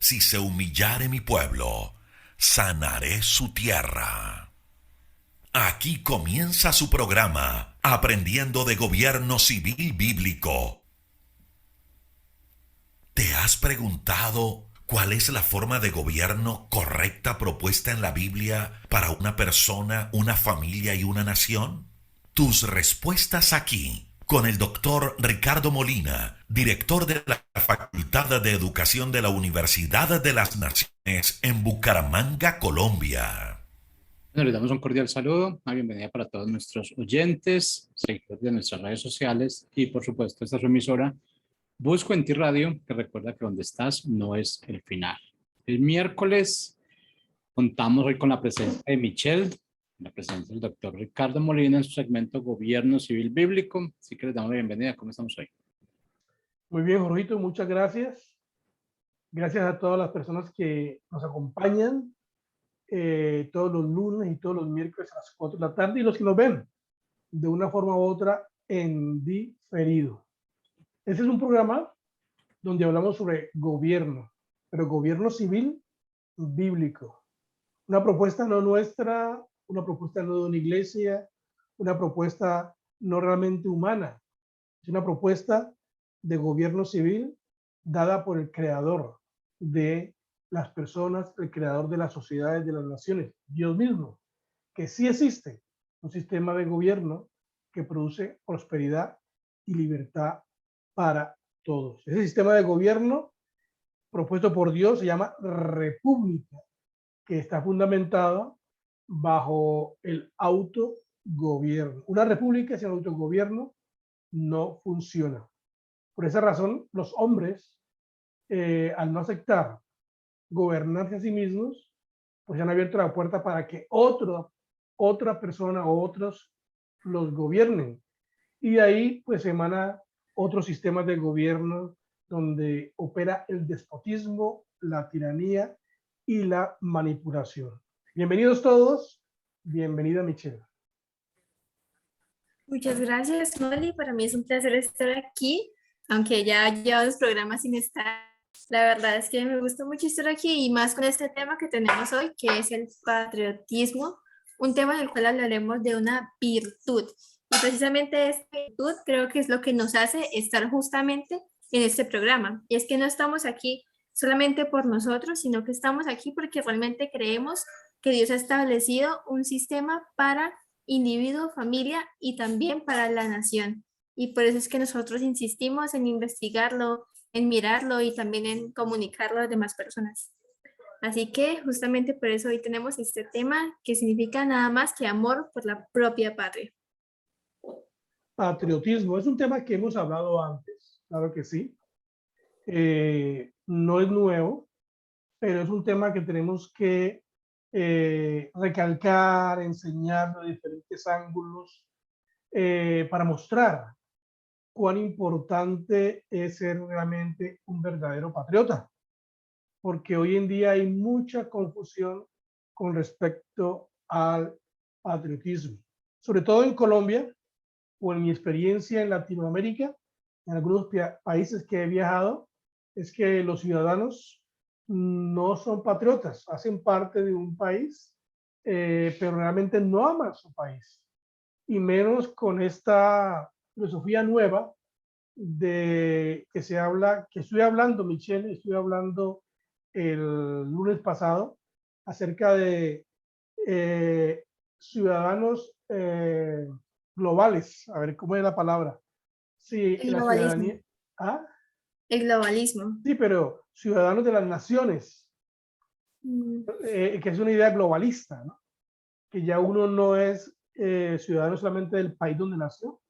Si se humillare mi pueblo, sanaré su tierra. Aquí comienza su programa, Aprendiendo de Gobierno Civil Bíblico. ¿Te has preguntado cuál es la forma de gobierno correcta propuesta en la Biblia para una persona, una familia y una nación? Tus respuestas aquí, con el doctor Ricardo Molina, director de la Facultad de Educación de la Universidad de las Naciones en Bucaramanga, Colombia. Bueno, les damos un cordial saludo, una bienvenida para todos nuestros oyentes, seguidores de nuestras redes sociales y por supuesto esta es su emisora Busco en ti Radio, que recuerda que donde estás no es el final. El miércoles contamos hoy con la presencia de Michelle, la presencia del doctor Ricardo Molina en su segmento Gobierno Civil Bíblico, así que les damos la bienvenida. ¿Cómo estamos hoy? Muy bien, Jorgito, muchas gracias. Gracias a todas las personas que nos acompañan todos los lunes y todos los miércoles a las 4 de la tarde y los que nos ven de una forma u otra en diferido. Este es un programa donde hablamos sobre gobierno, pero gobierno civil bíblico. Una propuesta no nuestra, una propuesta no de una iglesia, una propuesta no realmente humana. Es una propuesta de gobierno civil dada por el creador de las personas, el creador de las sociedades, de las naciones, Dios mismo, que sí existe un sistema de gobierno que produce prosperidad y libertad para todos. Ese sistema de gobierno propuesto por Dios se llama república, que está fundamentado bajo el autogobierno. Una república sin autogobierno no funciona. Por esa razón, los hombres, al no aceptar gobernarse a sí mismos, pues han abierto la puerta para que otra persona o otros los gobiernen. Y de ahí pues emana otros sistemas de gobierno donde opera el despotismo, la tiranía y la manipulación. Bienvenidos todos, bienvenida Michelle. Muchas gracias, Molly. Para mí es un placer estar aquí, aunque ya llevo dos programas sin estar. La verdad es que me gusta mucho estar aquí y más con este tema que tenemos hoy, que es el patriotismo, un tema en el cual hablaremos de una virtud. Y precisamente esta virtud creo que es lo que nos hace estar justamente en este programa. Y es que no estamos aquí solamente por nosotros, sino que estamos aquí porque realmente creemos que Dios ha establecido un sistema para individuo, familia y también para la nación. Y por eso es que nosotros insistimos en investigarlo, en mirarlo y también en comunicarlo a las demás personas. Así que justamente por eso hoy tenemos este tema que significa nada más que amor por la propia patria. Patriotismo es un tema que hemos hablado antes, claro que sí. No es nuevo, pero es un tema que tenemos que recalcar, enseñar de diferentes ángulos para mostrar cuán importante es ser realmente un verdadero patriota, porque hoy en día hay mucha confusión con respecto al patriotismo, sobre todo en Colombia o en mi experiencia en Latinoamérica, en algunos países que he viajado, es que los ciudadanos no son patriotas, hacen parte de un país, pero realmente no aman su país, y menos con esta filosofía nueva de que se habla, que estoy hablando, Michelle, estoy hablando el lunes pasado acerca de ciudadanos globales. A ver, ¿cómo es la palabra? Sí, El la globalismo. ciudadanía. Ah, El globalismo. sí, pero ciudadanos de las naciones, Mm, que es una idea globalista, ¿no? Que ya uno no es ciudadano solamente del país donde nació,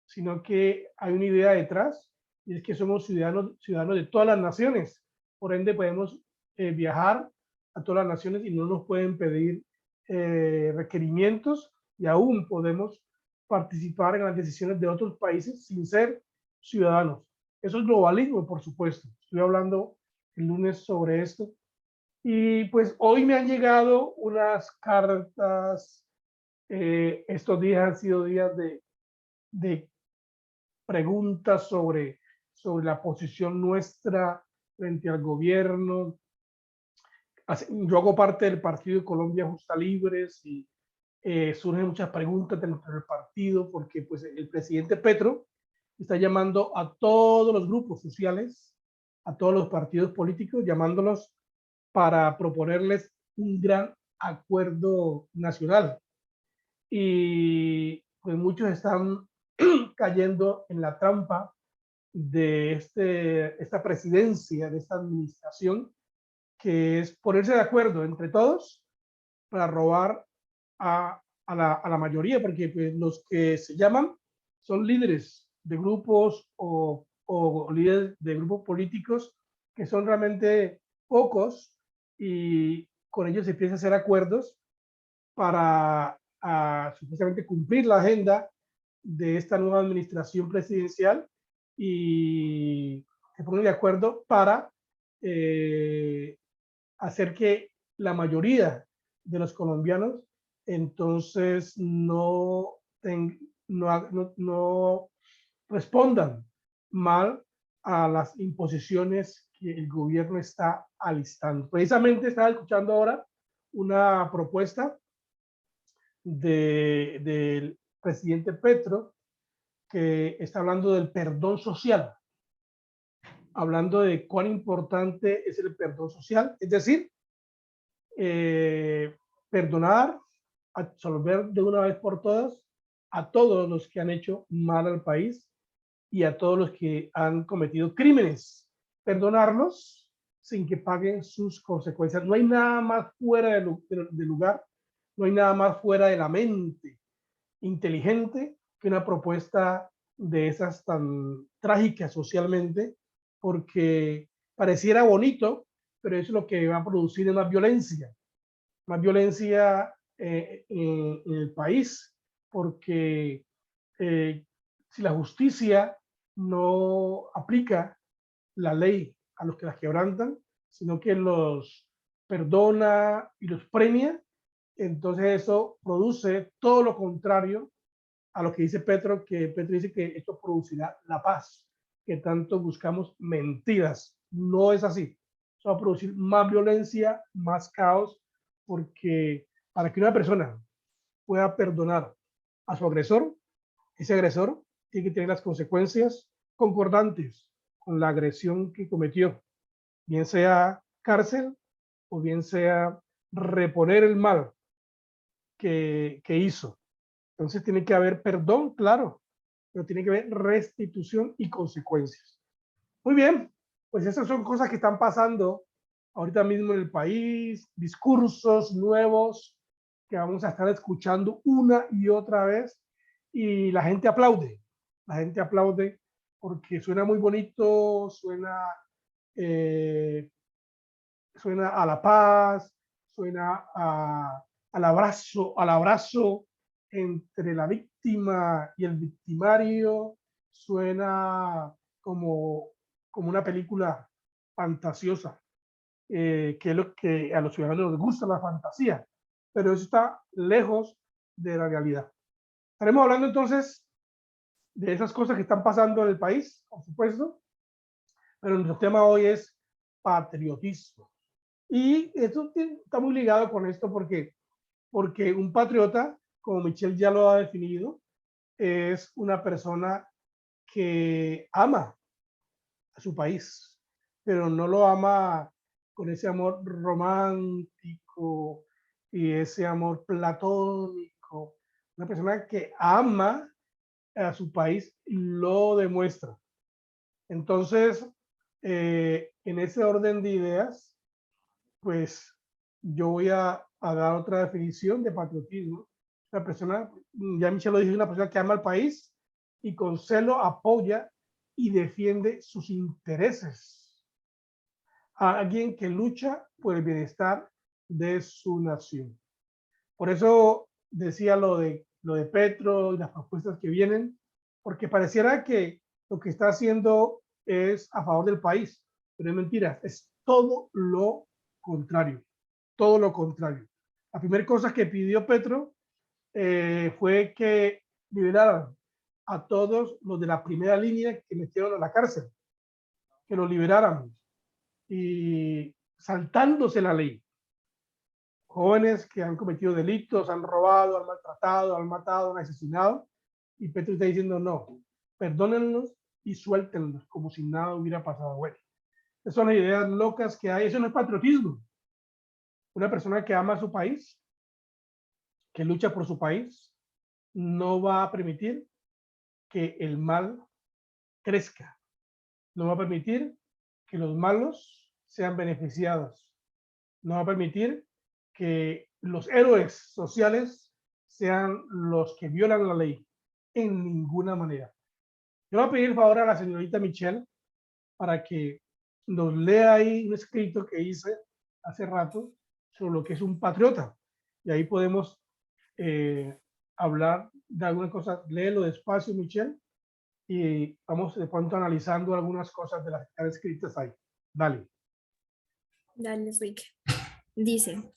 sino que hay una idea detrás, y es que somos ciudadanos de todas las naciones. Por ende, podemos viajar a todas las naciones y no nos pueden pedir requerimientos, y aún podemos participar en las decisiones de otros países sin ser ciudadanos. Eso es globalismo, por supuesto. Estoy hablando el lunes sobre esto. Y pues hoy me han llegado unas cartas. Estos días han sido días de preguntas sobre la posición nuestra frente al gobierno, Yo hago parte del partido de Colombia Justa Libres y surgen muchas preguntas dentro del partido porque pues, el presidente Petro está llamando a todos los grupos sociales, a todos los partidos políticos, llamándolos para proponerles un gran acuerdo nacional. Y pues muchos están cayendo en la trampa de esta presidencia, de esta administración, que es ponerse de acuerdo entre todos para robar a la mayoría, porque pues, los que se llaman son líderes de grupos o líderes de grupos políticos que son realmente pocos y con ellos se empieza a hacer acuerdos para supuestamente cumplir la agenda de esta nueva administración presidencial y se ponen de acuerdo para hacer que la mayoría de los colombianos entonces no respondan mal a las imposiciones que el gobierno está alistando. Precisamente estaba escuchando ahora una propuesta del presidente Petro que está hablando del perdón social, hablando de cuán importante es el perdón social, es decir, perdonar, absolver de una vez por todas a todos los que han hecho mal al país y a todos los que han cometido crímenes, perdonarlos sin que paguen sus consecuencias. No hay nada más fuera de lugar, no hay nada más fuera de la mente inteligente que una propuesta de esas tan trágicas socialmente, porque pareciera bonito, pero eso es lo que va a producir más violencia en el país, porque si la justicia no aplica la ley a los que las quebrantan, sino que los perdona y los premia, entonces eso produce todo lo contrario a lo que dice Petro, que Petro dice que esto producirá la paz, que tanto buscamos. Mentiras, no es así. Eso va a producir más violencia, más caos, porque para que una persona pueda perdonar a su agresor, ese agresor tiene que tener las consecuencias concordantes con la agresión que cometió, bien sea cárcel o bien sea reponer el mal que hizo. Entonces tiene que haber perdón, claro, pero tiene que haber restitución y consecuencias. Muy bien, pues esas son cosas que están pasando ahorita mismo en el país, discursos nuevos que vamos a estar escuchando una y otra vez y la gente aplaude porque suena muy bonito, eh, suena a la paz, suena al abrazo entre la víctima y el victimario, suena como una película fantasiosa, que es lo que a los ciudadanos les gusta, la fantasía, pero eso está lejos de la realidad. Estaremos hablando entonces de esas cosas que están pasando en el país, por supuesto, pero nuestro tema hoy es patriotismo. Y esto está muy ligado con esto porque un patriota, como Michel ya lo ha definido, es una persona que ama a su país, pero no lo ama con ese amor romántico y ese amor platónico. Una persona que ama a su país lo demuestra. Entonces, en ese orden de ideas, pues yo voy a dar otra definición de patriotismo. La persona, ya Michel lo dijo, una persona que ama al país y con celo apoya y defiende sus intereses. A alguien que lucha por el bienestar de su nación. Por eso decía lo de Petro y las propuestas que vienen, porque pareciera que lo que está haciendo es a favor del país, pero es mentira, es todo lo contrario, todo lo contrario. La primera cosa que pidió Petro fue que liberaran a todos los de la primera línea que metieron a la cárcel, que los liberaran y saltándose la ley. jóvenes que han cometido delitos, han robado, han maltratado, han matado, han asesinado, y Petro está diciendo no, perdónenlos y suéltenlos como si nada hubiera pasado. Bueno, esas son las ideas locas que hay. Eso no es patriotismo. Una persona que ama a su país, que lucha por su país, no va a permitir que el mal crezca, no va a permitir que los malos sean beneficiados, no va a permitir que los héroes sociales sean los que violan la ley, en ninguna manera. Yo voy a pedir el favor a la señorita Michelle para que nos lea ahí un escrito que hice hace rato sobre lo que es un patriota, y ahí podemos hablar de algunas cosas. Léelo despacio, Michelle, y vamos de pronto analizando algunas cosas de las que están escritas ahí. Dale. Dale, Enrique. Dice,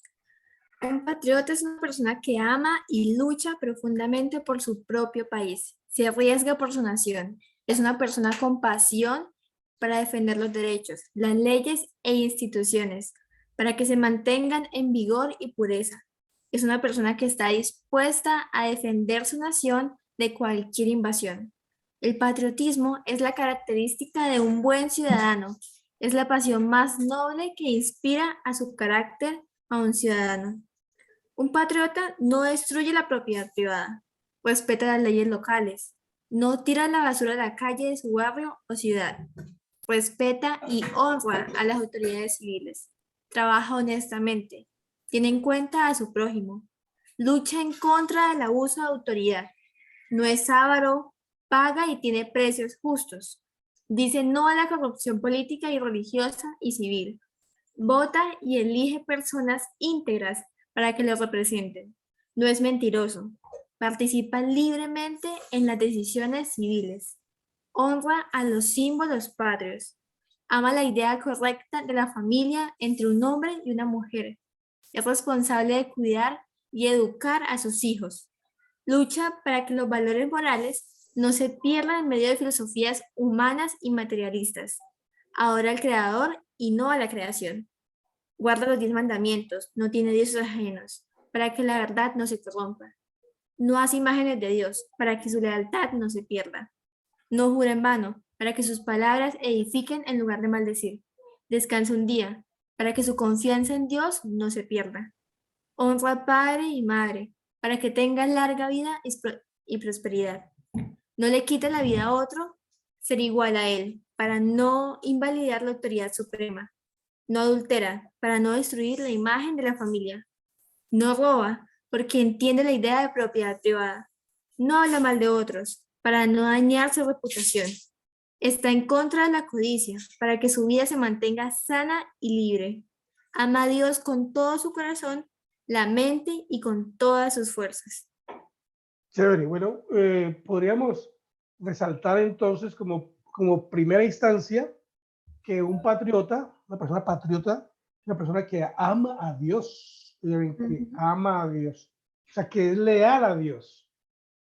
un patriota es una persona que ama y lucha profundamente por su propio país, se arriesga por su nación, es una persona con pasión para defender los derechos, las leyes e instituciones, para que se mantengan en vigor y pureza. Es una persona que está dispuesta a defender su nación de cualquier invasión. El patriotismo es la característica de un buen ciudadano, es la pasión más noble que inspira a su carácter a un ciudadano. Un patriota no destruye la propiedad privada, respeta las leyes locales, no tira la basura a la calle de su barrio o ciudad, respeta y honra a las autoridades civiles, trabaja honestamente, tiene en cuenta a su prójimo, lucha en contra del abuso de autoridad, no es avaro, paga y tiene precios justos, dice no a la corrupción política y religiosa y civil, vota y elige personas íntegras para que lo representen, no es mentiroso, participa libremente en las decisiones civiles, honra a los símbolos patrios, ama la idea correcta de la familia entre un hombre y una mujer, es responsable de cuidar y educar a sus hijos, lucha para que los valores morales no se pierdan en medio de filosofías humanas y materialistas, adora al Creador y no a la creación, guarda los 10 mandamientos, no tiene dioses ajenos, para que la verdad no se corrompa, no hace imágenes de Dios, para que su lealtad no se pierda. No jura en vano, para que sus palabras edifiquen en lugar de maldecir. Descansa un día, para que su confianza en Dios no se pierda. Honra a padre y madre, para que tenga larga vida y prosperidad. No le quite la vida a otro, ser igual a él, para no invalidar la autoridad suprema. No adultera, para no destruir la imagen de la familia. No roba, porque entiende la idea de propiedad privada. No habla mal de otros, para no dañar su reputación. Está en contra de la codicia, para que su vida se mantenga sana y libre. Ama a Dios con todo su corazón, la mente y con todas sus fuerzas. Chévere. Bueno, podríamos resaltar entonces como primera instancia que un patriota, una persona patriota, es una persona que ama a Dios, que ama a Dios, o sea, que es leal a Dios.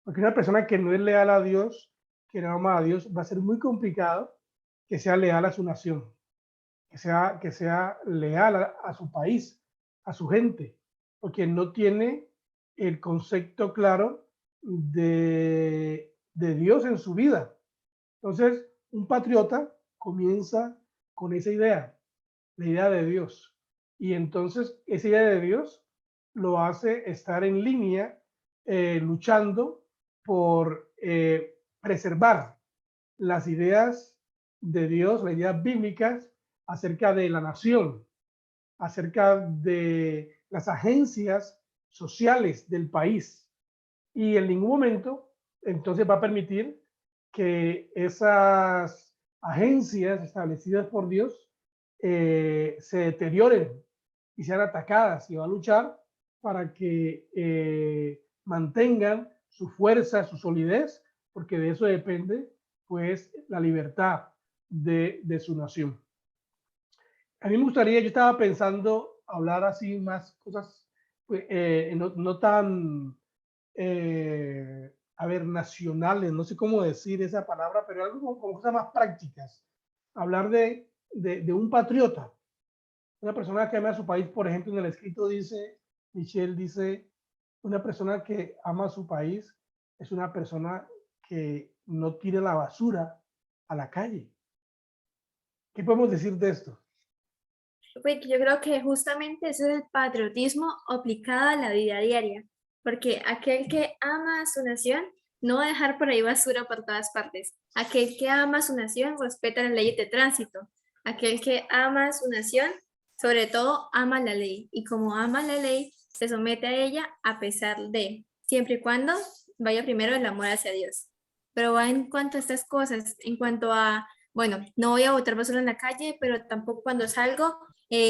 Porque una persona que no es leal a Dios, que no ama a Dios, va a ser muy complicado que sea leal a su nación, que sea leal a su país, a su gente, porque no tiene el concepto claro de Dios en su vida. Entonces, un patriota comienza con esa idea, la idea de Dios. Y entonces esa idea de Dios lo hace estar en línea, luchando por preservar las ideas de Dios, las ideas bíblicas acerca de la nación, acerca de las agencias sociales del país. Y en ningún momento entonces va a permitir que esas agencias establecidas por Dios se deterioren y sean atacadas, y va a luchar para que mantengan su fuerza, su solidez, porque de eso depende pues la libertad de su nación. A mí me gustaría, yo estaba pensando hablar así más cosas pues, no tan nacionales, no sé cómo decir esa palabra, pero algo como cosas más prácticas. Hablar de un patriota, una persona que ama a su país. Por ejemplo, en el escrito dice Michelle dice, una persona que ama a su país es una persona que no tira la basura a la calle. ¿Qué podemos decir de esto? Pues yo creo que justamente ese es el patriotismo aplicado a la vida diaria, porque aquel que ama a su nación no va a dejar por ahí basura por todas partes. Aquel que ama a su nación respeta las leyes de tránsito. Aquel que ama a su nación, sobre todo, ama la ley. Y como ama la ley, se somete a ella a pesar de, siempre y cuando vaya primero el amor hacia Dios. Pero va en cuanto a estas cosas, en cuanto a, bueno, no voy a botar basura en la calle, pero tampoco cuando salgo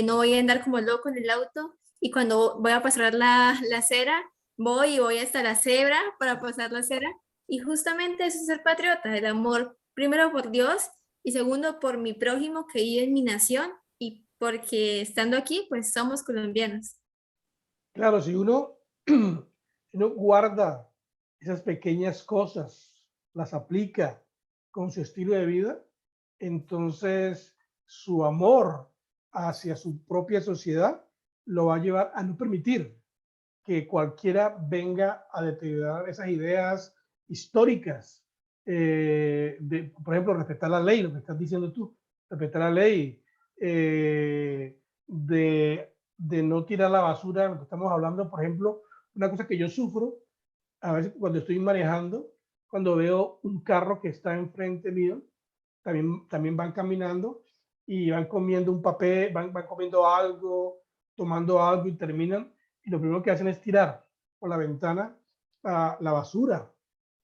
no voy a andar como loco en el auto y cuando voy a pasar la acera, voy y voy hasta la cebra para pasar la acera. Y justamente eso es ser patriota, el amor primero por Dios y segundo por mi prójimo que vive en mi nación y porque estando aquí, pues somos colombianos. Claro, si uno, si uno guarda esas pequeñas cosas, las aplica con su estilo de vida, entonces su amor hacia su propia sociedad lo va a llevar a no permitir que cualquiera venga a deteriorar esas ideas históricas. Por ejemplo, respetar la ley, lo que estás diciendo tú, respetar la ley, de no tirar la basura, lo que estamos hablando, por ejemplo, una cosa que yo sufro a veces cuando estoy manejando, cuando veo un carro que está enfrente mío, también van caminando y van comiendo un papel, van comiendo algo, tomando algo y terminan, y lo primero que hacen es tirar por la ventana la basura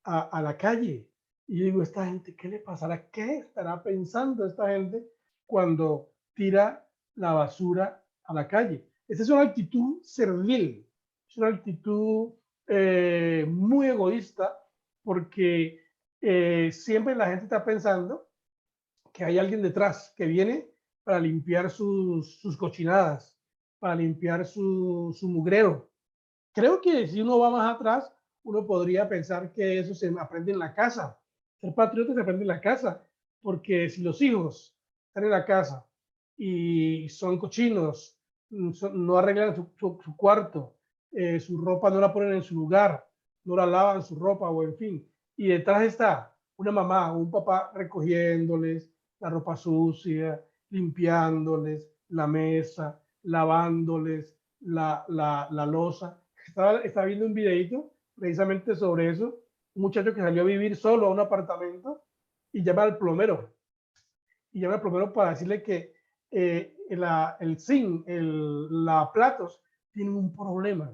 a la calle. Y yo digo, esta gente, ¿qué le pasará? ¿Qué estará pensando esta gente cuando tira la basura a la calle? Esa es una actitud servil, es una actitud muy egoísta, porque siempre la gente está pensando que hay alguien detrás que viene para limpiar sus cochinadas, para limpiar su mugrero. Creo que si uno va más atrás, uno podría pensar que eso se aprende en la casa. Ser patriota se aprende en la casa, porque si los hijos están en la casa y son cochinos, no arreglan su cuarto, su ropa no la ponen en su lugar, no la lavan su ropa o en fin, y detrás está una mamá o un papá recogiéndoles la ropa sucia, limpiándoles la mesa, lavándoles la loza. Estaba viendo un videito precisamente sobre eso, un muchacho que salió a vivir solo a un apartamento y llama al plomero, para decirle que el zinc, la platos, tienen un problema.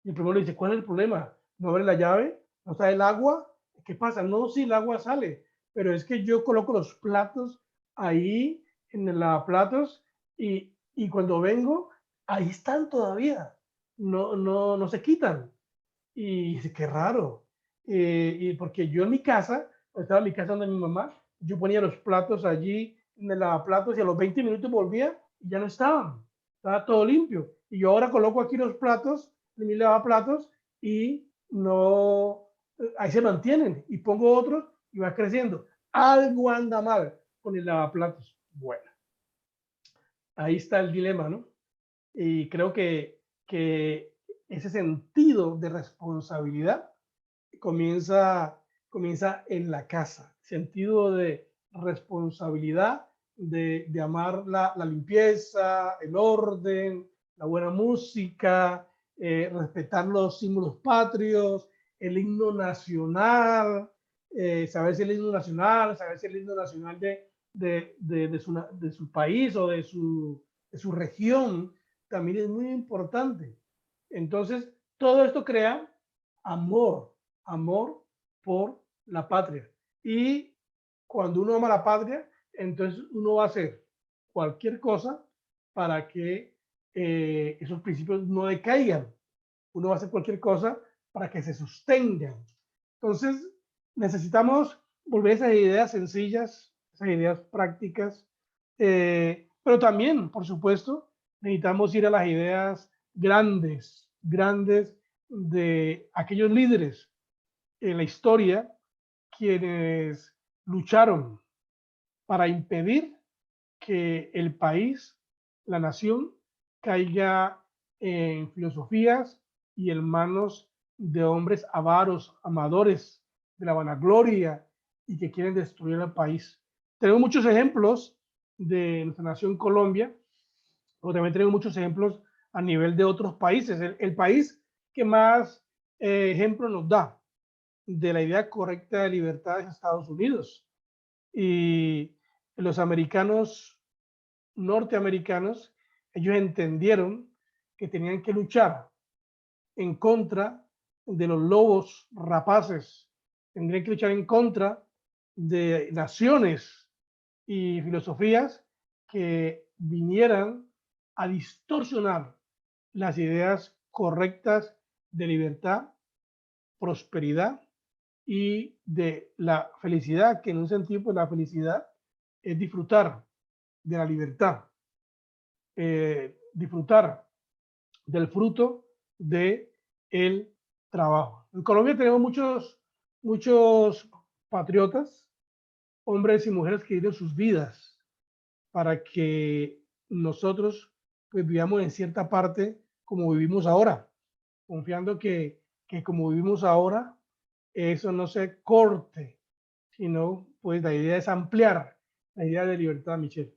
Y el plomero le dice, ¿cuál es el problema? ¿No abre la llave? ¿No sale el agua? ¿Qué pasa? No, sí, el agua sale, pero es que yo coloco los platos ahí en el lavaplatos y cuando vengo, ahí están todavía, no se quitan. Y dice, qué raro. Y porque yo en mi casa, estaba en mi casa donde mi mamá, yo ponía los platos allí en el lavaplatos y a los 20 minutos volvía y ya no estaban. Estaba todo limpio. Y yo ahora coloco aquí los platos en mi lavaplatos y no, ahí se mantienen. Y pongo otros y va creciendo. Algo anda mal con el lavaplatos. Bueno, ahí está el dilema, ¿no? Y creo que ese sentido de responsabilidad comienza, comienza en la casa, sentido de responsabilidad, de amar la limpieza, el orden, la buena música, respetar los símbolos patrios, el himno nacional, saber si el himno nacional, saber si el himno nacional de su país o de su región también es muy importante. Entonces, todo esto crea amor por la patria. Y cuando uno ama la patria, entonces uno va a hacer cualquier cosa para que esos principios no decaigan. Uno va a hacer cualquier cosa para que se sostengan. Entonces, necesitamos volver a esas ideas sencillas, esas ideas prácticas, pero también, por supuesto, necesitamos ir a las ideas grandes, grandes de aquellos líderes en la historia quienes lucharon para impedir que el país, la nación, caiga en filosofías y en manos de hombres avaros, amadores de la vanagloria y que quieren destruir el país. Tenemos muchos ejemplos de nuestra nación Colombia, pero también tenemos muchos ejemplos a nivel de otros países. El país que más ejemplos nos da de la idea correcta de libertad es Estados Unidos. Y los americanos, norteamericanos, ellos entendieron que tenían que luchar en contra de los lobos rapaces, tendrían que luchar en contra de naciones y filosofías que vinieran a distorsionar las ideas correctas de libertad, prosperidad y de la felicidad, que en un sentido, pues la felicidad es disfrutar de la libertad, disfrutar del fruto de el trabajo. En Colombia tenemos muchos patriotas, hombres y mujeres que dieron sus vidas para que nosotros pues vivamos en cierta parte como vivimos ahora, confiando que como vivimos ahora, eso no se corte, sino pues la idea es ampliar la idea de libertad, Michelle.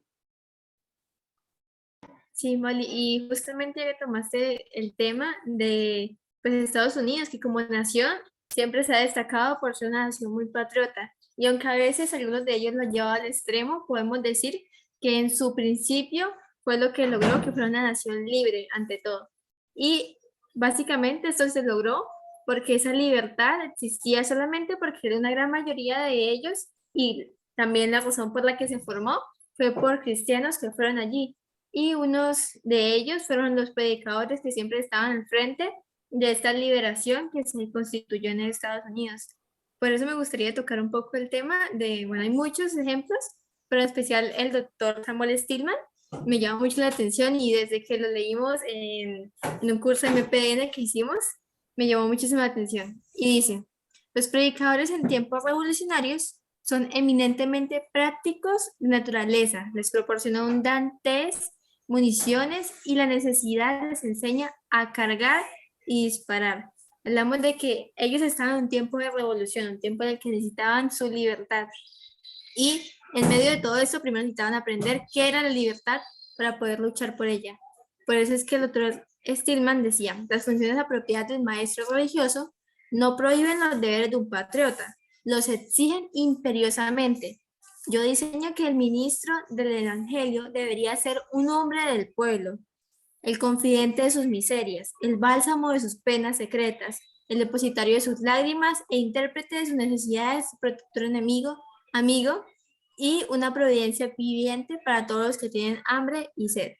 Sí, Molly, y justamente ya que tomaste el tema de pues, Estados Unidos, que como nación siempre se ha destacado por ser una nación muy patriota. Y aunque a veces algunos de ellos lo llevan al extremo, podemos decir que en su principio fue lo que logró que fuera una nación libre ante todo. Y básicamente esto se logró porque esa libertad existía solamente porque era una gran mayoría de ellos y también la razón por la que se formó fue por cristianos que fueron allí y unos de ellos fueron los predicadores que siempre estaban al frente de esta liberación que se constituyó en Estados Unidos. Por eso me gustaría tocar un poco el tema de, bueno, hay muchos ejemplos, pero en especial el doctor Samuel Stillman me llama mucho la atención y desde que lo leímos en un curso de MPN que hicimos, me llamó muchísima la atención. Y dice, los predicadores en tiempos revolucionarios son eminentemente prácticos de naturaleza, les proporciona abundantes municiones y la necesidad les enseña a cargar y disparar. Hablamos de que ellos estaban en un tiempo de revolución, un tiempo en el que necesitaban su libertad. Y en medio de todo eso, primero necesitaban aprender qué era la libertad para poder luchar por ella. Por eso es que el doctor Stillman decía, las funciones apropiadas del maestro religioso no prohíben los deberes de un patriota, los exigen imperiosamente. Yo diseño que el ministro del Evangelio debería ser un hombre del pueblo, el confidente de sus miserias, el bálsamo de sus penas secretas, el depositario de sus lágrimas e intérprete de sus necesidades, protector amigo y una providencia viviente para todos los que tienen hambre y sed.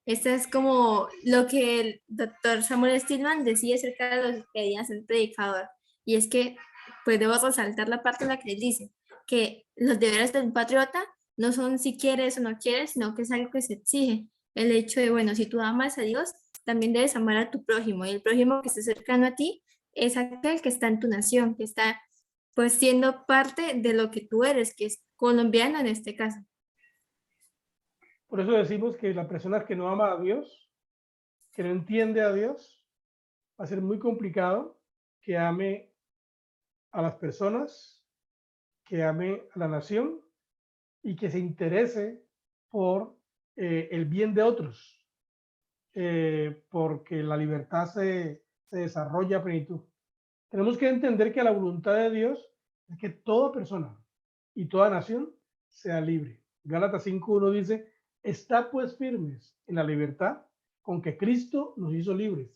Esto es como lo que el doctor Samuel Stillman decía acerca de los que querían ser predicador. Y es que, pues debo resaltar la parte en la que él dice que los deberes de un patriota no son si quieres o no quieres, sino que es algo que se exige. El hecho de, bueno, si tú amas a Dios, también debes amar a tu prójimo. Y el prójimo que esté cercano a ti es aquel que está en tu nación, que está pues siendo parte de lo que tú eres, que es colombiano en este caso. Por eso decimos que la persona que no ama a Dios, que no entiende a Dios, va a ser muy complicado que ame a las personas, que ame a la nación y que se interese por el bien de otros, porque la libertad se desarrolla a plenitud. Tenemos que entender que la voluntad de Dios es que toda persona y toda nación sea libre. Gálatas 5:1 dice, está pues firmes en la libertad con que Cristo nos hizo libres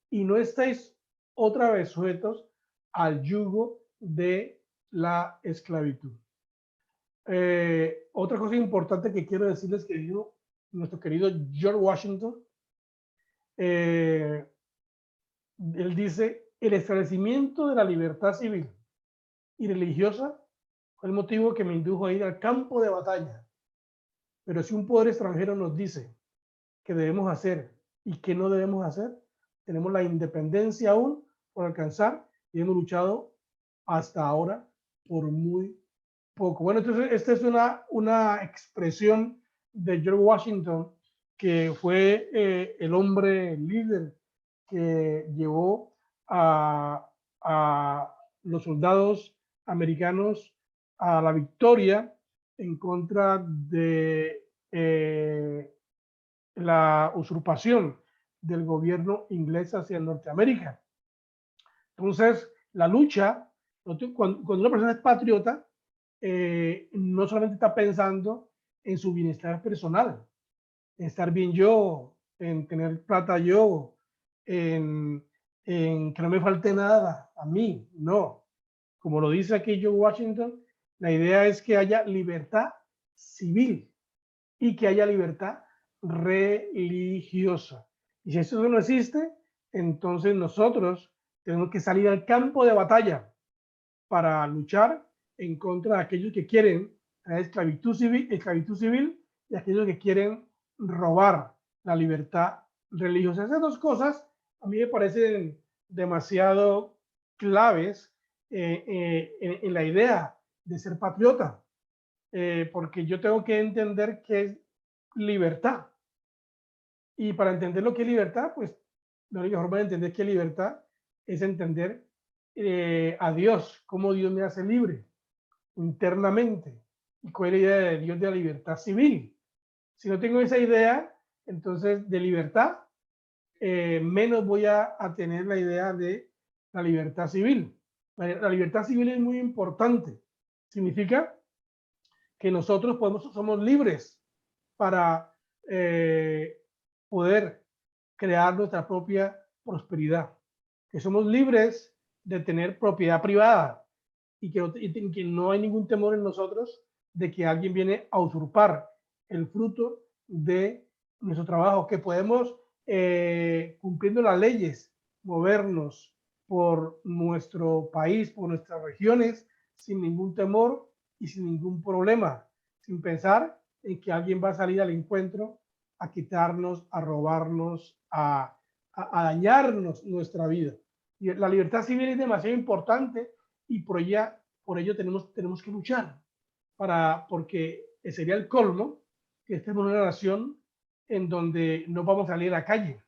y no estáis otra vez sujetos al yugo de la esclavitud. Otra cosa importante que quiero decirles que dijo nuestro querido George Washington, él dice, el establecimiento de la libertad civil y religiosa fue el motivo que me indujo a ir al campo de batalla. Pero si un poder extranjero nos dice qué debemos hacer y qué no debemos hacer, tenemos la independencia aún por alcanzar y hemos luchado hasta ahora por muy poco. Bueno, entonces esta es una expresión de George Washington, que fue el hombre líder que llevó a los soldados americanos a la victoria en contra de la usurpación del gobierno inglés hacia Norteamérica. Entonces, la lucha, cuando una persona es patriota, no solamente está pensando en su bienestar personal, en estar bien yo, en tener plata yo, en que no me falte nada a mí, no. Como lo dice aquí George Washington, la idea es que haya libertad civil y que haya libertad religiosa. Y si eso no existe, entonces nosotros tenemos que salir al campo de batalla para luchar en contra de aquellos que quieren la esclavitud civil y aquellos que quieren robar la libertad religiosa. Esas dos cosas a mí me parecen demasiado claves en la idea de ser patriota, porque yo tengo que entender qué es libertad. Y para entender lo que es libertad, pues la única forma de entender qué es libertad es entender a Dios, cómo Dios me hace libre internamente y cuál es la idea de Dios de la libertad civil. Si no tengo esa idea, entonces de libertad, menos voy a tener la idea de la libertad civil. La libertad civil es muy importante. Significa que nosotros somos libres para poder crear nuestra propia prosperidad, que somos libres de tener propiedad privada y que no hay ningún temor en nosotros de que alguien viene a usurpar el fruto de nuestro trabajo, que podemos, cumpliendo las leyes, movernos por nuestro país, por nuestras regiones, sin ningún temor y sin ningún problema, sin pensar en que alguien va a salir al encuentro a quitarnos, a robarnos, a dañarnos nuestra vida. Y la libertad civil es demasiado importante y por ello tenemos que luchar, porque sería el colmo que estemos en una nación en donde no vamos a salir a la calle,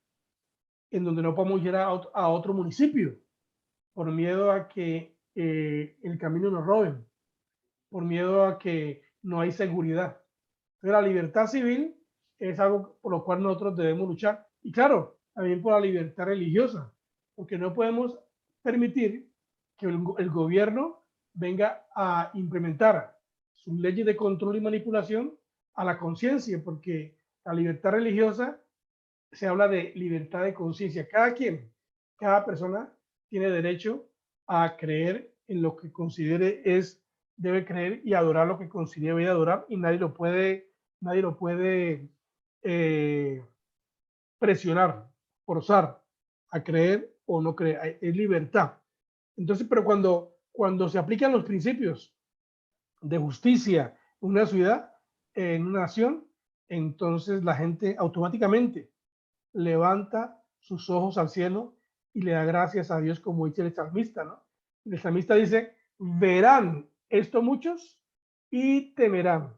en donde no podemos ir a otro municipio, por miedo a que el camino nos roben, por miedo a que no hay seguridad. Entonces, la libertad civil es algo por lo cual nosotros debemos luchar. Y claro, también por la libertad religiosa, porque no podemos permitir que el gobierno venga a implementar sus leyes de control y manipulación a la conciencia, porque la libertad religiosa se habla de libertad de conciencia. Cada persona tiene derecho a creer en lo que considere debe creer y adorar lo que considere adorar, y nadie lo puede presionar, forzar a creer o no creer. Es libertad. Entonces, pero cuando se aplican los principios de justicia en una ciudad, en una nación, entonces la gente automáticamente levanta sus ojos al cielo y le da gracias a Dios, como dice el salmista, ¿no? El salmista dice: verán esto muchos y temerán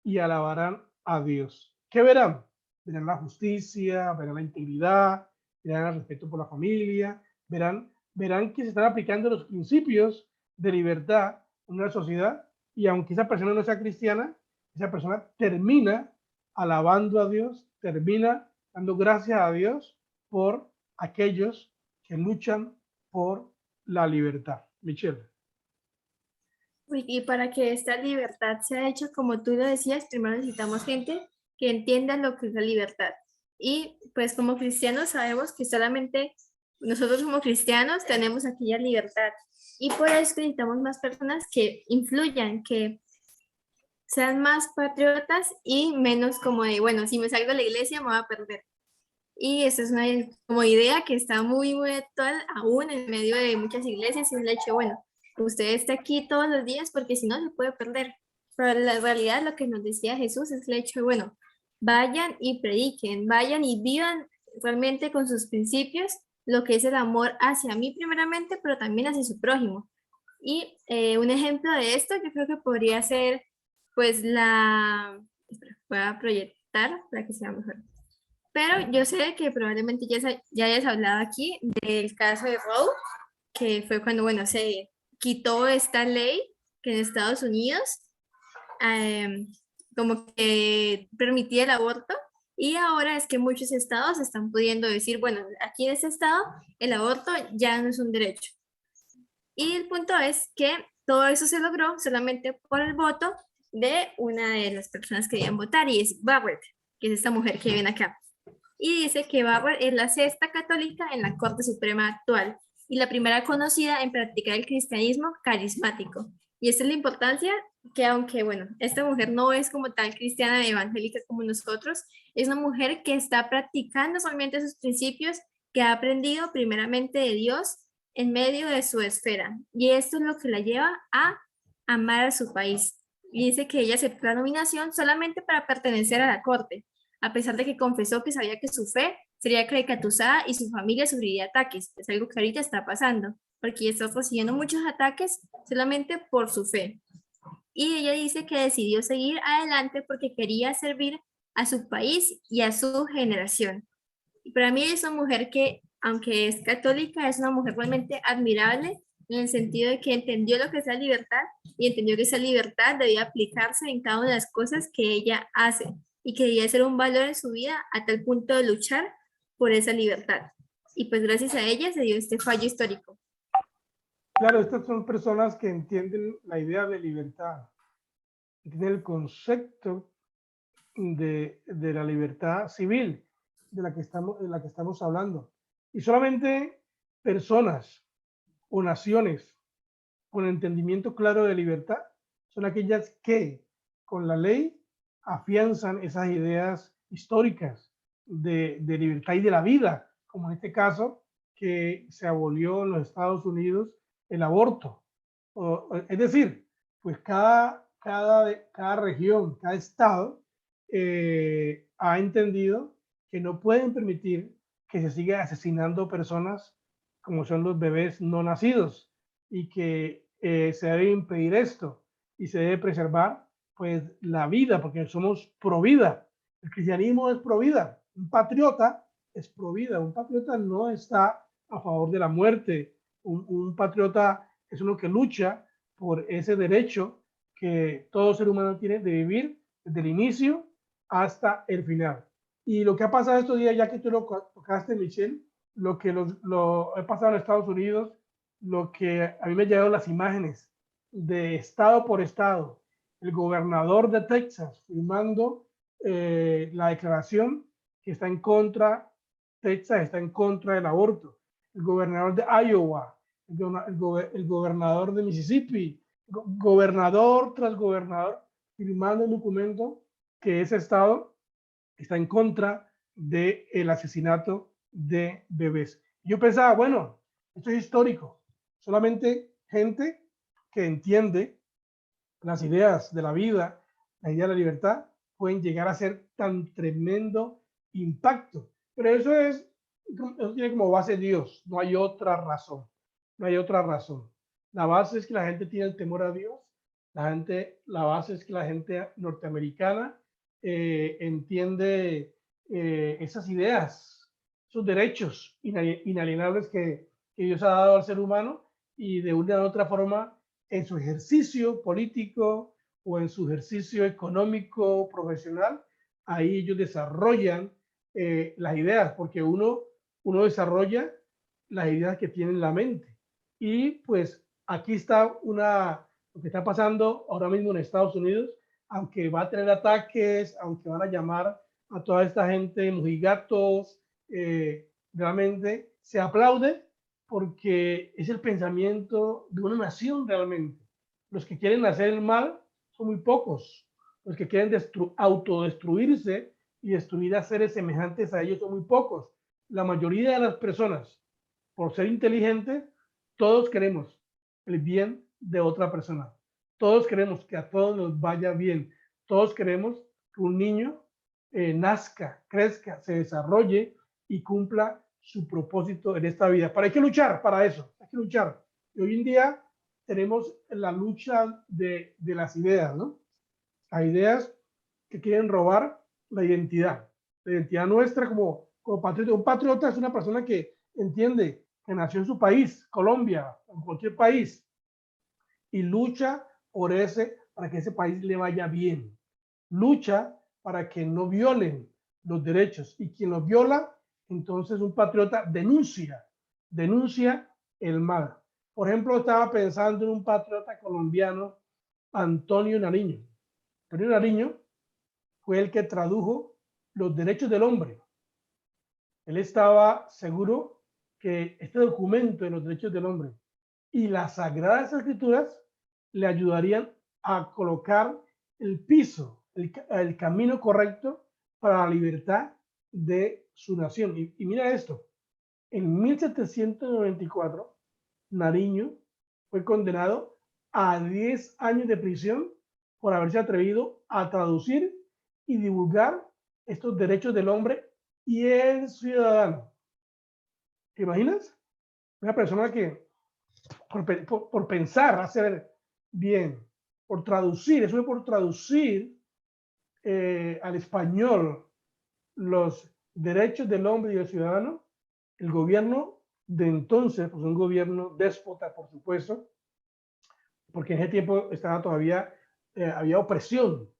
y alabarán a Dios. ¿Qué verán? Verán la justicia, verán la integridad, verán el respeto por la familia, verán que se están aplicando los principios de libertad en una sociedad, y aunque esa persona no sea cristiana, esa persona termina alabando a Dios, termina dando gracias a Dios por aquellos que luchan por la libertad. Michelle. Y para que esta libertad sea hecha como tú lo decías, primero necesitamos gente que entienda lo que es la libertad. Y pues como cristianos sabemos que solamente nosotros como cristianos tenemos aquella libertad. Y por eso necesitamos más personas que influyan, que sean más patriotas y menos como de, bueno, si me salgo de la iglesia me voy a perder. Y esa es una como idea que está muy, muy actual aún en medio de muchas iglesias, y es el hecho, bueno, usted está aquí todos los días porque si no se puede perder. Pero la realidad, lo que nos decía Jesús es el hecho de, bueno, vayan y prediquen, vayan y vivan realmente con sus principios lo que es el amor hacia mí primeramente, pero también hacia su prójimo. Y un ejemplo de esto yo creo que podría ser pues voy a proyectar para que sea mejor. Pero yo sé que probablemente ya hayas hablado aquí del caso de Roe, que fue cuando, bueno, se quitó esta ley que en Estados Unidos eh, como que permitía el aborto, y ahora es que muchos estados están pudiendo decir, bueno, aquí en este estado el aborto ya no es un derecho. Y el punto es que todo eso se logró solamente por el voto de una de las personas que debían votar, y es Barrett, que es esta mujer que viene acá. Y dice que Barrett es la sexta católica en la Corte Suprema actual y la primera conocida en practicar el cristianismo carismático. Y esta es la importancia, que aunque, bueno, esta mujer no es como tal cristiana evangélica como nosotros, es una mujer que está practicando solamente sus principios que ha aprendido primeramente de Dios en medio de su esfera. Y esto es lo que la lleva a amar a su país. Y dice que ella aceptó la nominación solamente para pertenecer a la corte, a pesar de que confesó que sabía que su fe sería caricaturizada y su familia sufriría ataques. Es algo que ahorita está pasando, porque ella está recibiendo muchos ataques solamente por su fe. Y ella dice que decidió seguir adelante porque quería servir a su país y a su generación. Y para mí es una mujer que, aunque es católica, es una mujer realmente admirable en el sentido de que entendió lo que es la libertad y entendió que esa libertad debía aplicarse en cada una de las cosas que ella hace y que debía ser un valor en su vida a tal punto de luchar por esa libertad. Y pues gracias a ella se dio este fallo histórico. Claro, estas son personas que entienden la idea de libertad, entienden el concepto de la libertad civil de la que estamos hablando. Y solamente personas o naciones con entendimiento claro de libertad son aquellas que con la ley afianzan esas ideas históricas de libertad y de la vida, como en este caso que se abolió en los Estados Unidos el aborto. Es decir, pues cada región, cada estado ha entendido que no pueden permitir que se siga asesinando personas como son los bebés no nacidos, y que se debe impedir esto y se debe preservar pues la vida, porque somos pro vida. El cristianismo es pro vida. Un patriota es pro vida. Un patriota no está a favor de la muerte. Un patriota es uno que lucha por ese derecho que todo ser humano tiene de vivir desde el inicio hasta el final. Y lo que ha pasado estos días, ya que tú lo tocaste, Michelle, lo que lo he pasado en Estados Unidos, lo que a mí me llegaron las imágenes de estado por estado, el gobernador de Texas firmando la declaración que está en contra, Texas está en contra del aborto, el gobernador de Iowa, el gobernador de Mississippi, gobernador tras gobernador, firmando un documento que ese estado está en contra del asesinato de bebés. Yo pensaba, bueno, esto es histórico. Solamente gente que entiende las ideas de la vida, la idea de la libertad, pueden llegar a ser tan tremendo impacto. Pero eso tiene como base Dios, no hay otra razón. No hay otra razón. La base es que la gente tiene el temor a Dios. La base es que la gente norteamericana entiende esas ideas, esos derechos inalienables que Dios ha dado al ser humano, y de una u otra forma en su ejercicio político o en su ejercicio económico, profesional, ahí ellos desarrollan las ideas, porque uno desarrolla las ideas que tiene en la mente. Y pues aquí está lo que está pasando ahora mismo en Estados Unidos, aunque va a tener ataques, aunque van a llamar a toda esta gente mojigatos, realmente se aplaude porque es el pensamiento de una nación realmente. Los que quieren hacer el mal son muy pocos. Los que quieren autodestruirse y destruir a seres semejantes a ellos son muy pocos. La mayoría de las personas, por ser inteligentes, todos queremos el bien de otra persona. Todos queremos que a todos nos vaya bien. Todos queremos que un niño nazca, crezca, se desarrolle y cumpla su propósito en esta vida. Pero hay que luchar para eso, hay que luchar. Y hoy en día tenemos la lucha de las ideas, ¿no? Hay ideas que quieren robar la identidad. la identidad nuestra como patriota. Un patriota es una persona que entiende que nació en su país, Colombia, en cualquier país, y lucha para que ese país le vaya bien. Lucha para que no violen los derechos, y quien los viola, entonces un patriota denuncia el mal. Por ejemplo, estaba pensando en un patriota colombiano, Antonio Nariño. Antonio Nariño fue el que tradujo los derechos del hombre. Él estaba seguro que este documento de los derechos del hombre y las Sagradas Escrituras le ayudarían a colocar el piso, el camino correcto para la libertad de su nación. Y mira esto, en 1794, Nariño fue condenado a 10 años de prisión por haberse atrevido a traducir y divulgar estos derechos del hombre y el ciudadano. ¿Te imaginas? Una persona que por pensar hacer bien, por traducir, eso es por traducir al español los derechos del hombre y del ciudadano, el gobierno de entonces, pues un gobierno déspota, por supuesto, porque en ese tiempo estaba todavía, había opresión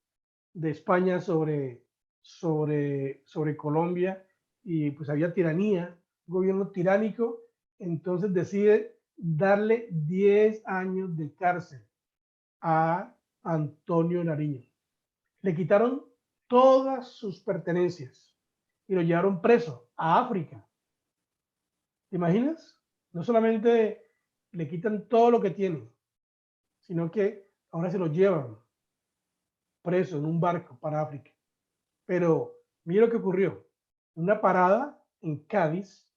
de España sobre Colombia, y pues había tiranía, un gobierno tiránico. Entonces decide darle 10 años de cárcel a Antonio Nariño. Le quitaron todas sus pertenencias y lo llevaron preso a África. ¿Te imaginas? No solamente le quitan todo lo que tiene, sino que ahora se lo llevan preso en un barco para África. Pero mira lo que ocurrió. Una parada en Cádiz,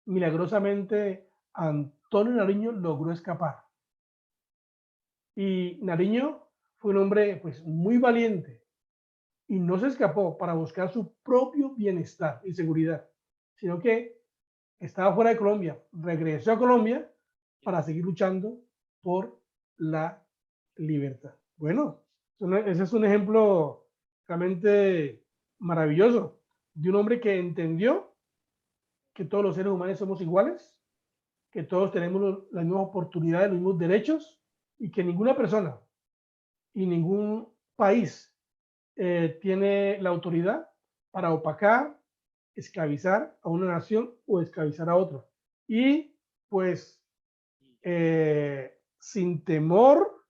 milagrosamente Antonio Nariño logró escapar. Y Nariño fue un hombre pues muy valiente y no se escapó para buscar su propio bienestar y seguridad, sino que estaba fuera de Colombia, regresó a Colombia para seguir luchando por la libertad. Bueno, ese es un ejemplo realmente maravilloso de un hombre que entendió que todos los seres humanos somos iguales, que todos tenemos las mismas oportunidades, los mismos derechos, y que ninguna persona y ningún país tiene la autoridad para opacar, esclavizar a una nación o esclavizar a otra. Y pues sin temor,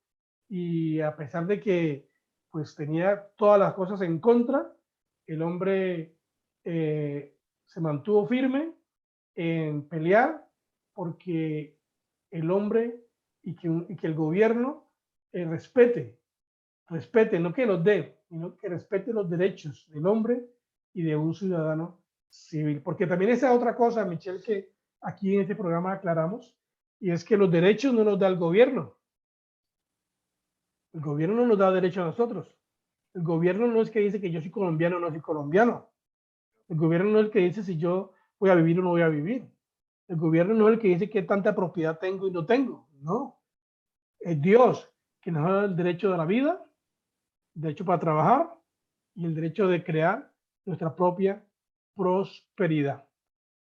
y a pesar de que pues tenía todas las cosas en contra, el hombre se mantuvo firme en pelear porque el hombre y que el gobierno respete, no que los dé, sino que respete los derechos del hombre y de un ciudadano civil. Porque también esa otra cosa, Michelle, que aquí en este programa aclaramos, y es que los derechos no los da el gobierno. El gobierno no nos da derecho a nosotros. El gobierno no es que dice que yo soy colombiano o no soy colombiano. El gobierno no es el que dice si yo voy a vivir o no voy a vivir. El gobierno no es el que dice qué tanta propiedad tengo y no tengo. No. Es Dios que nos da el derecho de la vida, el derecho para trabajar y el derecho de crear nuestra propia prosperidad.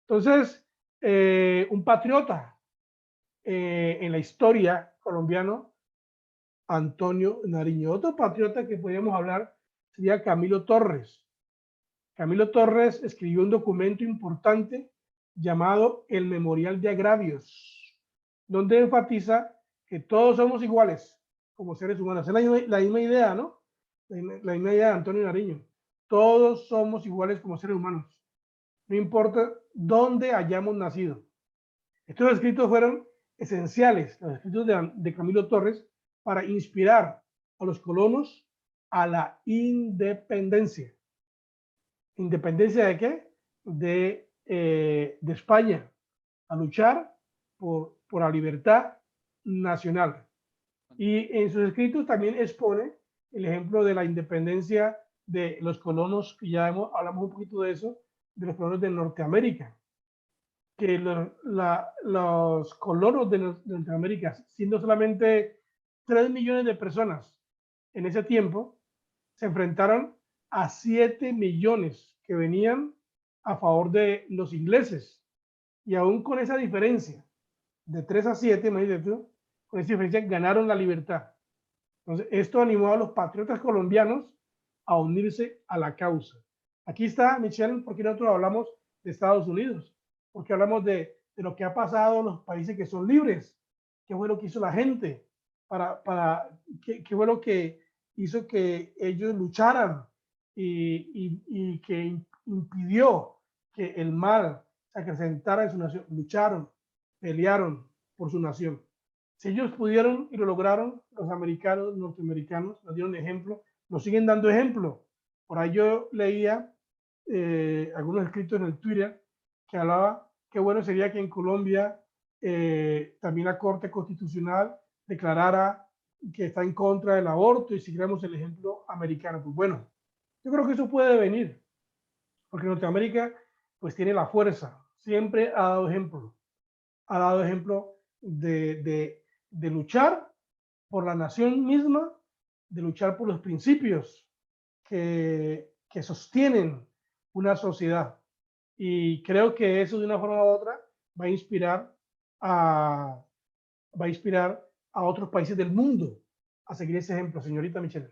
Entonces, un patriota en la historia colombiana, Antonio Nariño. Otro patriota que podríamos hablar sería Camilo Torres. Camilo Torres escribió un documento importante llamado el Memorial de Agravios, donde enfatiza que todos somos iguales como seres humanos. Es la misma idea, ¿no? La misma idea de Antonio Nariño. Todos somos iguales como seres humanos, no importa dónde hayamos nacido. Estos escritos fueron esenciales, los escritos de Camilo Torres, para inspirar a los colonos a la independencia. ¿Independencia de qué? De España, a luchar por la libertad nacional. Y en sus escritos también expone el ejemplo de la independencia de los colonos, que ya hablamos un poquito de eso, de los colonos de Norteamérica, que los colonos de Norteamérica, siendo solamente 3 millones de personas en ese tiempo, se enfrentaron a 7 millones que venían a favor de los ingleses. Y aún con esa diferencia, de 3 a 7, imagínate tú, con esa diferencia ganaron la libertad. Entonces, esto animó a los patriotas colombianos a unirse a la causa. Aquí está, Michelle, porque nosotros hablamos de Estados Unidos, porque hablamos de lo que ha pasado en los países que son libres, qué fue lo que hizo la gente, qué fue lo que hizo que ellos lucharan y que impidió que el mal se acrecentara en su nación. Lucharon, pelearon por su nación. Si ellos pudieron y lo lograron, los americanos, norteamericanos, nos dieron ejemplo, nos siguen dando ejemplo. Por ahí yo leía algunos escritos en el Twitter que hablaba qué bueno sería que en Colombia también la Corte Constitucional declarara que está en contra del aborto y siguiéramos el ejemplo americano. Pues bueno, yo creo que eso puede venir, porque Norteamérica pues tiene la fuerza, siempre ha dado ejemplo de luchar por la nación misma, de luchar por los principios que sostienen una sociedad. Y creo que eso de una forma u otra va a inspirar a otros países del mundo a seguir ese ejemplo, señorita Michelle.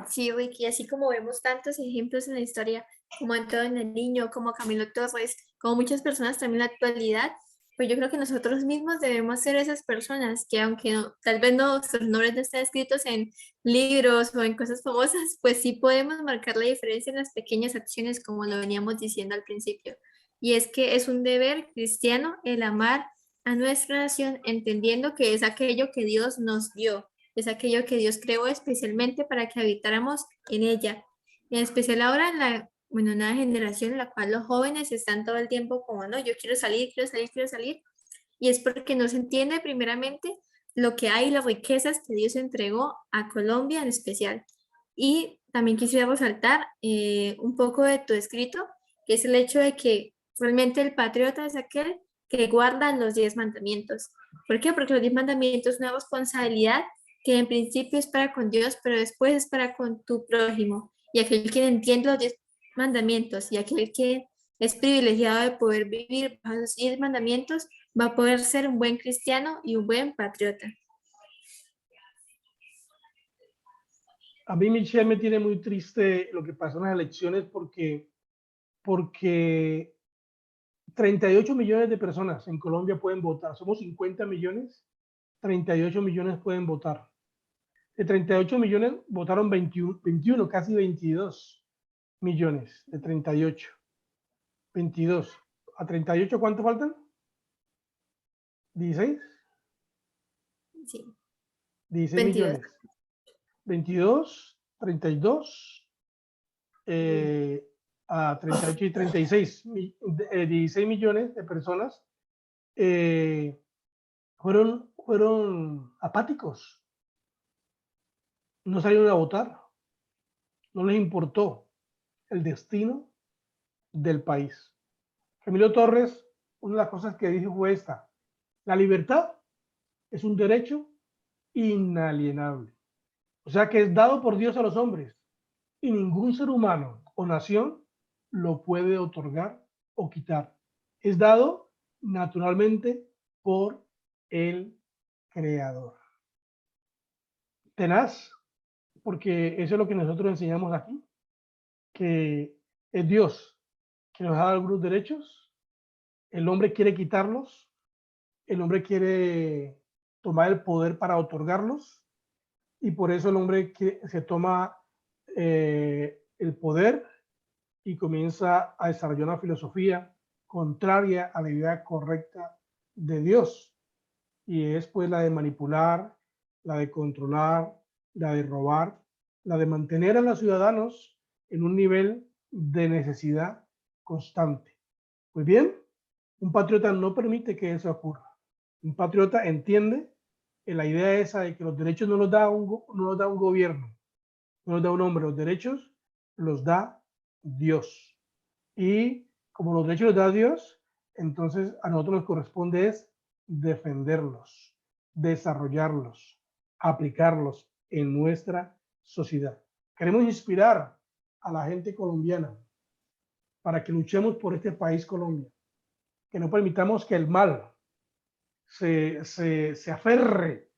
Sí, Ricky, así como vemos tantos ejemplos en la historia, como Antonio Nariño, como Camilo Torres, como muchas personas también en la actualidad, pues yo creo que nosotros mismos debemos ser esas personas que aunque tal vez nuestros nombres no estén escritos en libros o en cosas famosas, pues sí podemos marcar la diferencia en las pequeñas acciones, como lo veníamos diciendo al principio. Y es que es un deber cristiano el amar a nuestra nación, entendiendo que es aquello que Dios nos dio, es aquello que Dios creó especialmente para que habitáramos en ella. En especial ahora en la nueva generación en la cual los jóvenes están todo el tiempo como, no, yo quiero salir, quiero salir, quiero salir. Y es porque no se entiende primeramente lo que hay, las riquezas que Dios entregó a Colombia en especial. Y también quisiera resaltar un poco de tu escrito, que es el hecho de que realmente el patriota es aquel que guarda los 10 mandamientos. ¿Por qué? Porque los 10 mandamientos es una responsabilidad que en principio es para con Dios, pero después es para con tu prójimo. Y aquel que entiende los 10 mandamientos y aquel que es privilegiado de poder vivir bajo los 10 mandamientos va a poder ser un buen cristiano y un buen patriota. A mí, Michelle, me tiene muy triste lo que pasó en las elecciones porque 38 millones de personas en Colombia pueden votar. Somos 50 millones, 38 millones pueden votar. De 38 millones votaron 21, casi 22 millones de 38. 22. ¿A 38 cuánto faltan? ¿16? Sí. 16 22. millones. 22, 32, a 38 y 36. 16 millones de personas fueron apáticos. No salieron a votar. No les importó el destino del país. Camilo Torres, una de las cosas que dijo fue esta: la libertad es un derecho inalienable. O sea que es dado por Dios a los hombres y ningún ser humano o nación lo puede otorgar o quitar. Es dado naturalmente por el Creador. Tenaz, porque eso es lo que nosotros enseñamos aquí, que es Dios que nos da algunos derechos, el hombre quiere quitarlos, el hombre quiere tomar el poder para otorgarlos, y por eso el hombre se toma el poder y comienza a desarrollar una filosofía contraria a la idea correcta de Dios, y es pues la de manipular, la de controlar, la de robar, la de mantener a los ciudadanos en un nivel de necesidad constante. Pues bien, un patriota no permite que eso ocurra. Un patriota entiende la idea esa de que los derechos no los da un gobierno, no los da un hombre, los derechos los da Dios. Y como los derechos los da Dios, entonces a nosotros nos corresponde es defenderlos, desarrollarlos, aplicarlos en nuestra sociedad. Queremos inspirar a la gente colombiana para que luchemos por este país Colombia, que no permitamos que el mal se aferre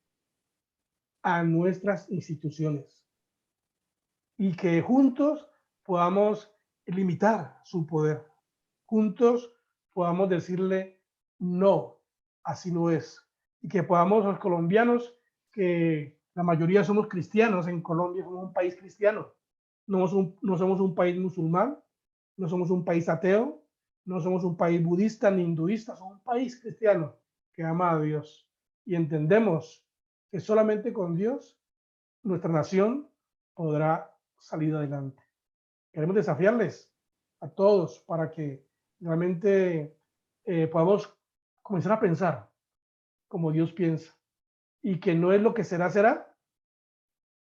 a nuestras instituciones y que juntos podamos limitar su poder. Juntos podamos decirle no, así no es. Y que podamos los colombianos, que la mayoría somos cristianos en Colombia, somos un país cristiano, no somos un país musulmán, no somos un país ateo, no somos un país budista ni hinduista, somos un país cristiano que ama a Dios. Y entendemos que solamente con Dios nuestra nación podrá salir adelante. Queremos desafiarles a todos para que realmente podamos comenzar a pensar como Dios piensa, y que no es lo que será, será,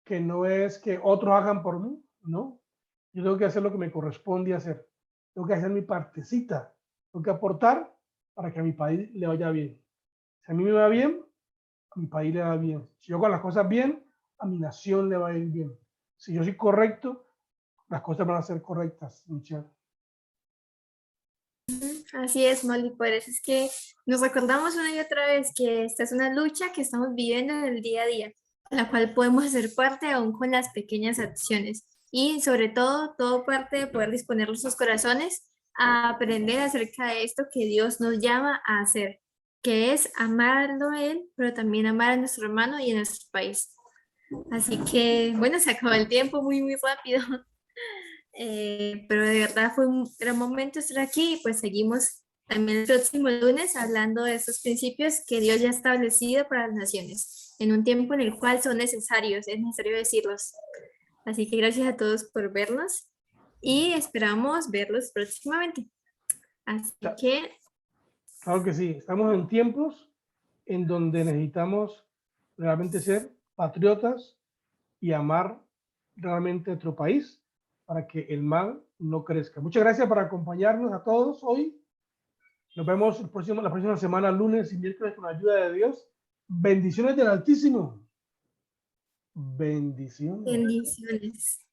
que no es que otros hagan por mí, no. Yo tengo que hacer lo que me corresponde hacer, tengo que hacer mi partecita, tengo que aportar para que a mi país le vaya bien. Si a mí me va bien, a mi país le va bien. Si yo hago las cosas bien, a mi nación le va a ir bien. Si yo soy correcto, las cosas van a ser correctas, Michelle. Así es, Molly, por eso es que nos recordamos una y otra vez que esta es una lucha que estamos viviendo en el día a día, la cual podemos hacer parte aún con las pequeñas acciones y sobre todo parte de poder disponer nuestros corazones a aprender acerca de esto que Dios nos llama a hacer, que es amarlo a Él, pero también amar a nuestro hermano y a nuestro país. Así que, bueno, se acabó el tiempo muy rápido. Pero de verdad fue un gran momento estar aquí y pues seguimos también el próximo lunes hablando de estos principios que Dios ya ha establecido para las naciones, en un tiempo en el cual son necesarios, es necesario decirlos. Así que gracias a todos por vernos y esperamos verlos próximamente. Así que Claro que sí, estamos en tiempos en donde necesitamos realmente ser patriotas y amar realmente a nuestro país para que el mal no crezca. Muchas gracias por acompañarnos a todos hoy. Nos vemos la próxima semana, lunes y miércoles, con la ayuda de Dios. Bendiciones del Altísimo. Bendiciones. bendiciones.